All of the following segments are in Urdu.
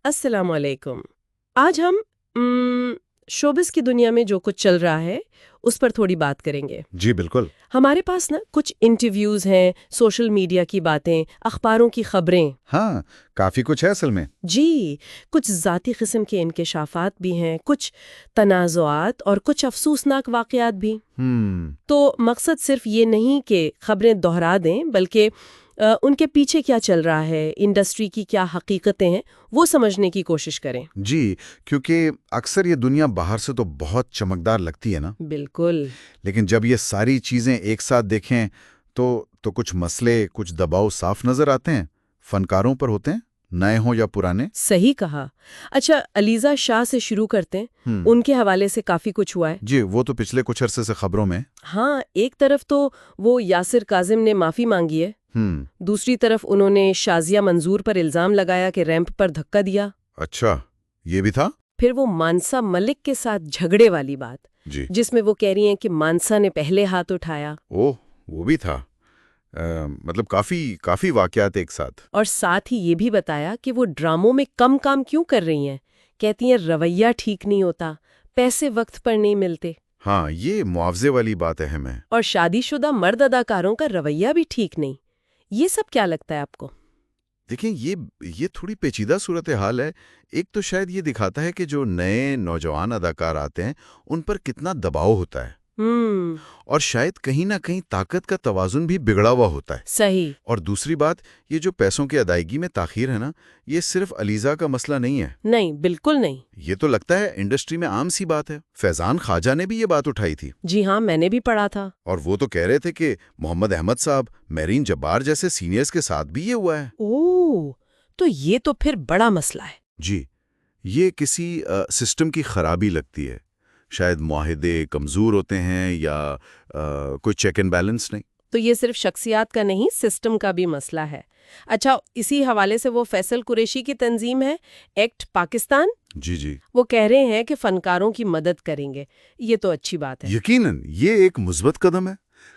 السلام علیکم۔ آج ہم شوبز کی دنیا میں جو کچھ چل رہا ہے اس پر تھوڑی بات کریں گے۔ جی بالکل۔ ہمارے پاس نا کچھ انٹرویوز ہیں، سوشل میڈیا کی باتیں، اخباروں کی خبریں۔ ہاں، کافی کچھ ہے اصل میں۔ جی، کچھ ذاتی قسم کے انکشافات بھی ہیں، کچھ تنازعات اور کچھ افسوسناک واقعات بھی۔ تو مقصد صرف یہ نہیں کہ خبریں دہرا دیں، بلکہ ان کے پیچھے کیا چل رہا ہے، انڈسٹری کی کیا حقیقتیں ہیں، وہ سمجھنے کی کوشش کریں۔ جی، کیونکہ اکثر یہ دنیا باہر سے تو بہت چمکدار لگتی ہے نا، بالکل۔ لیکن جب یہ ساری چیزیں ایک ساتھ دیکھیں تو کچھ مسئلے، کچھ دباؤ صاف نظر آتے ہیں۔ فنکاروں پر ہوتے ہیں، نئے ہوں یا پرانے۔ صحیح کہا۔ اچھا، علیزہ شاہ سے شروع کرتے ہیں۔ ان کے حوالے سے کافی کچھ ہوا ہے۔ جی، وہ تو پچھلے کچھ عرصے سے خبروں میں۔ ہاں، ایک طرف تو وہ یاسر کاظم نے معافی مانگی ہے، دوسری طرف انہوں نے شازیہ منظور پر الزام لگایا کہ ریمپ پر دھکا دیا۔ اچھا، یہ بھی تھا؟ پھر وہ مانسا ملک کے ساتھ جھگڑے والی بات، جی، جس میں وہ کہہ رہی ہیں کہ مانسا نے پہلے ہاتھ اٹھایا۔ اوہ، وہ بھی تھا۔ مطلب کافی واقعات ایک ساتھ۔ اور ساتھ ہی یہ بھی بتایا کہ وہ ڈراموں میں کم کام کیوں کر رہی ہیں۔ کہتی ہیں رویہ ٹھیک نہیں ہوتا، پیسے وقت پر نہیں ملتے۔ ہاں، یہ معاوضے والی بات اہم ہے۔ اور شادی شدہ مرد اداکاروں کا رویہ بھی ٹھیک نہیں۔ یہ سب کیا لگتا ہے آپ کو؟ دیکھیں، یہ تھوڑی پیچیدہ صورتحال ہے۔ ایک تو شاید یہ دکھاتا ہے کہ جو نئے نوجوان اداکار آتے ہیں ان پر کتنا دباؤ ہوتا ہے، اور شاید کہیں نہ کہیں طاقت کا توازن بھی بگڑا ہوا ہوتا ہے۔ صحیح۔ اور دوسری بات، یہ جو پیسوں کی ادائیگی میں تاخیر ہے نا، یہ صرف علیزہ کا مسئلہ نہیں ہے۔ نہیں، بالکل نہیں۔ یہ تو لگتا ہے انڈسٹری میں عام سی بات ہے۔ فیضان خواجہ نے بھی یہ بات اٹھائی تھی۔ جی ہاں، میں نے بھی پڑھا تھا۔ اور وہ تو کہہ رہے تھے کہ محمد احمد صاحب، میرین جبار جیسے سینئرز کے ساتھ بھی یہ ہوا ہے۔ اوہ، تو یہ تو پھر بڑا مسئلہ ہے۔ جی، یہ کسی سسٹم کی خرابی لگتی ہے۔ شاید معاہدے کمزور ہوتے ہیں یا کوئی چیک اینڈ بیلنس نہیں۔ تو یہ صرف شخصیات کا نہیں، سسٹم کا بھی مسئلہ ہے۔ اچھا، اسی حوالے سے وہ فیصل قریشی کی تنظیم ہے ایکٹ پاکستان، جی، وہ کہہ رہے ہیں کہ فنکاروں کی مدد کریں گے۔ یہ تو اچھی بات ہے۔ یقیناً یہ ایک مثبت قدم ہے۔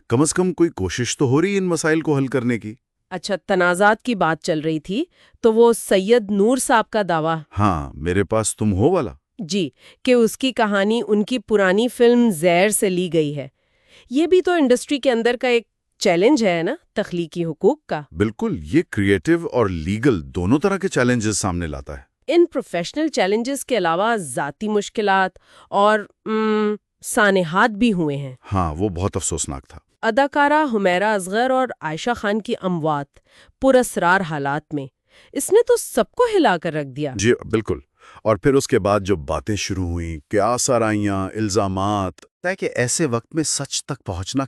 کم از کم کوئی کوشش تو ہو رہی ہے ان مسائل کو حل کرنے کی۔ اچھا، تنازعات کی بات چل رہی تھی تو وہ سید نور صاحب کا دعویٰ، ہاں، میرے پاس تم ہو والا۔ جی، کہ اس کی کہانی ان کی پرانی فلم زہر سے لی گئی ہے۔ یہ بھی تو انڈسٹری کے اندر کا ایک چیلنج ہے نا، تخلیقی حقوق کا۔ بالکل، یہ کریٹو اور لیگل دونوں طرح کے چیلنجز سامنے لاتا ہے۔ ان پروفیشنل چیلنجز کے علاوہ ذاتی مشکلات اور سانحات بھی ہوئے ہیں۔ ہاں، وہ بہت افسوسناک تھا۔ اداکارہ حمیرہ اصغر اور عائشہ خان کی اموات پراسرار حالات میں، اس نے تو سب کو ہلا کر رکھ دیا۔ جی بالکل۔ اور پھر اس کے بعد جو باتیں شروع ہوئیں، کیا سرائیاں، الزامات، کہ ایسے وقت میں سچ تک پہنچنا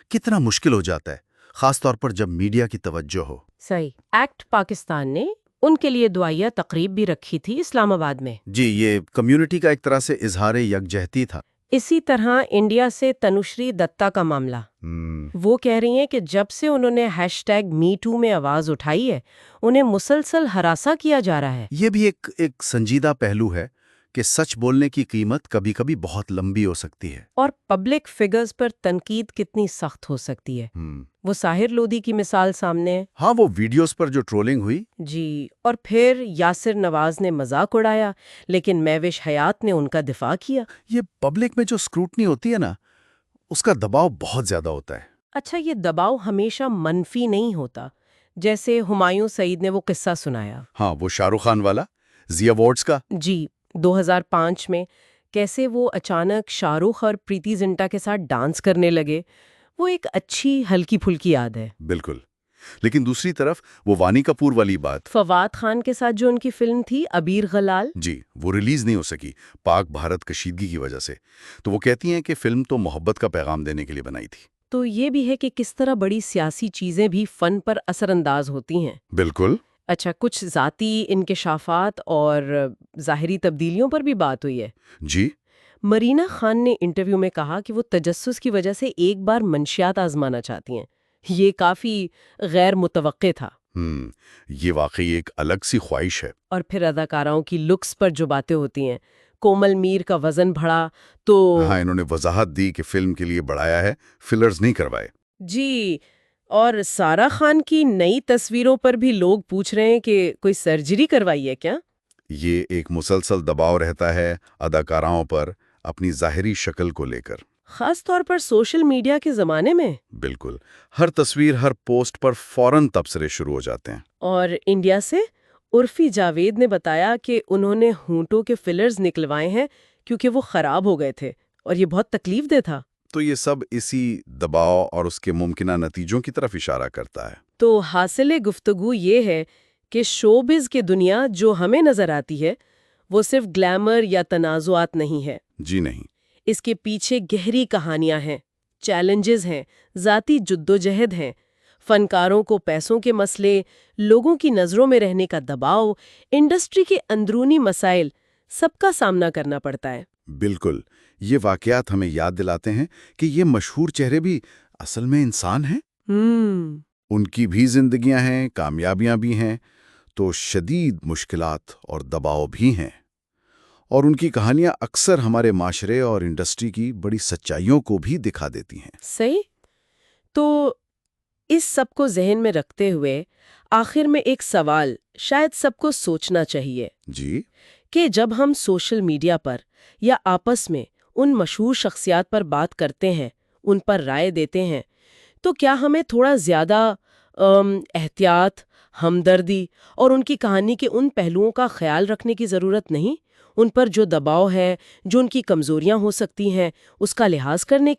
کتنا مشکل ہو جاتا ہے، خاص طور پر جب میڈیا کی توجہ ہو۔ صحیح۔ ایکٹ پاکستان نے ان کے لیے دعائیہ تقریب بھی رکھی تھی اسلام آباد میں۔ جی، یہ کمیونٹی کا ایک طرح سے اظہار یکجہتی تھا۔ اسی طرح انڈیا سے تنوشری دتہ کا معاملہ، وہ کہہ رہی ہیں کہ جب سے انہوں نے #MeToo میں آواز اٹھائی ہے، انہیں مسلسل ہراساں کیا جا رہا ہے۔ یہ بھی ایک سنجیدہ پہلو ہے کہ سچ بولنے کی قیمت کبھی کبھی بہت لمبی ہو سکتی ہے، اور پبلک فگرز پر تنقید کتنی سخت ہو سکتی ہے۔ وہ ساحر لودھی کی مثال سامنے ہے۔ ہاں، وہ ویڈیوز پر جو ٹرولنگ ہوئی۔ جی، اور پھر یاسر نواز نے مذاق اڑایا، لیکن مہوش حیات نے ان کا دفاع کیا۔ یہ پبلک میں جو اسکروٹنی ہوتی ہے نا، اس کا دباؤ بہت زیادہ ہوتا ہے۔ اچھا، یہ دباؤ ہمیشہ منفی نہیں ہوتا، جیسے ہمایوں سعید نے وہ قصہ سنایا۔ ہاں، وہ شاہ رخ خان والا، زی ایوارڈز کا۔ جی، 2005 میں کیسے وہ اچانک شاہ رخ اور پریتی زنٹا کے ساتھ ڈانس کرنے لگے، وہ ایک اچھی ہلکی پھلکی یاد ہے۔ بالکل، لیکن دوسری طرف وہ وانی کپور والی بات، فواد خان کے ساتھ جو ان کی فلم تھی ابیر غلال، جی، وہ ریلیز نہیں ہو سکی پاک بھارت کشیدگی کی وجہ سے۔ تو وہ کہتی ہیں کہ فلم تو محبت کا پیغام دینے کے لیے بنائی تھی۔ تو یہ بھی ہے کہ کس طرح بڑی سیاسی چیزیں بھی فن پر اثر انداز ہوتی ہیں۔ بالکل۔ اچھا، کچھ ذاتی انکشافات اور ظاہری تبدیلیوں پر بھی بات ہوئی ہے۔ جی، مرینا خان نے انٹرویو میں کہا کہ وہ تجسس کی وجہ سے ایک بار منشیات آزمانا چاہتی ہیں۔ یہ کافی غیر متوقع تھا۔ یہ واقعی ایک الگ سی خواہش ہے۔ اور پھر اداکاراؤں کی لکس پر جو باتیں ہوتی ہیں، کومل میر کا وزن بڑھا تو ہاں، انہوں نے وضاحت دی کہ فلم کے لیے بڑھایا ہے، فلرز نہیں کروائے۔ جی، اور سارا خان کی نئی تصویروں پر بھی لوگ پوچھ رہے ہیں کہ کوئی سرجری کروائی ہے کیا؟ یہ ایک مسلسل دباؤ رہتا ہے اداکاراؤں پر اپنی ظاہری شکل کو لے کر، خاص طور پر سوشل میڈیا کے زمانے میں۔ بالکل، ہر تصویر، ہر پوسٹ پر فوراً تبصرے شروع ہو جاتے ہیں۔ اور انڈیا سے عرفی جاوید نے بتایا کہ انہوں نے ہونٹوں کے فلرز نکلوائے ہیں کیونکہ وہ خراب ہو گئے تھے اور یہ بہت تکلیف دہ تھا۔ تو یہ سب اسی دباؤ اور اس کے ممکنہ نتیجوں کی طرف اشارہ کرتا ہے۔ تو حاصل گفتگو یہ ہے کہ شوبز کی دنیا جو ہمیں نظر آتی ہے وہ صرف گلیمر یا تنازعات نہیں ہے۔ جی نہیں، اس کے پیچھے گہری کہانیاں ہیں، چیلنجز ہیں، ذاتی جدوجہد ہیں، فنکاروں کو پیسوں کے مسئلے، لوگوں کی نظروں میں رہنے کا دباؤ، انڈسٹری کے اندرونی مسائل، سب کا سامنا کرنا پڑتا ہے۔ بالکل، یہ واقعات ہمیں یاد دلاتے ہیں کہ یہ مشہور چہرے بھی اصل میں انسان ہیں۔ ان کی بھی زندگیاں ہیں، کامیابیاں بھی ہیں، تو شدید مشکلات اور دباؤ بھی ہیں، اور ان کی کہانیاں اکثر ہمارے معاشرے اور انڈسٹری کی بڑی سچائیوں کو بھی دکھا دیتی ہیں۔ صحیح۔ تو اس سب کو ذہن میں رکھتے ہوئے آخر میں ایک سوال شاید سب کو سوچنا چاہیے جی، کہ جب ہم سوشل میڈیا پر یا آپس میں ان مشہور شخصیات پر بات کرتے ہیں، ان پر رائے دیتے ہیں، تو کیا ہمیں تھوڑا زیادہ احتیاط، ہمدردی اور ان کی کہانی کے ان پہلوؤں کا خیال رکھنے کی ضرورت نہیں؟ ان پر جو دباؤ ہے، جو ان کی کمزوریاں ہو سکتی ہیں، اس کا لحاظ کرنے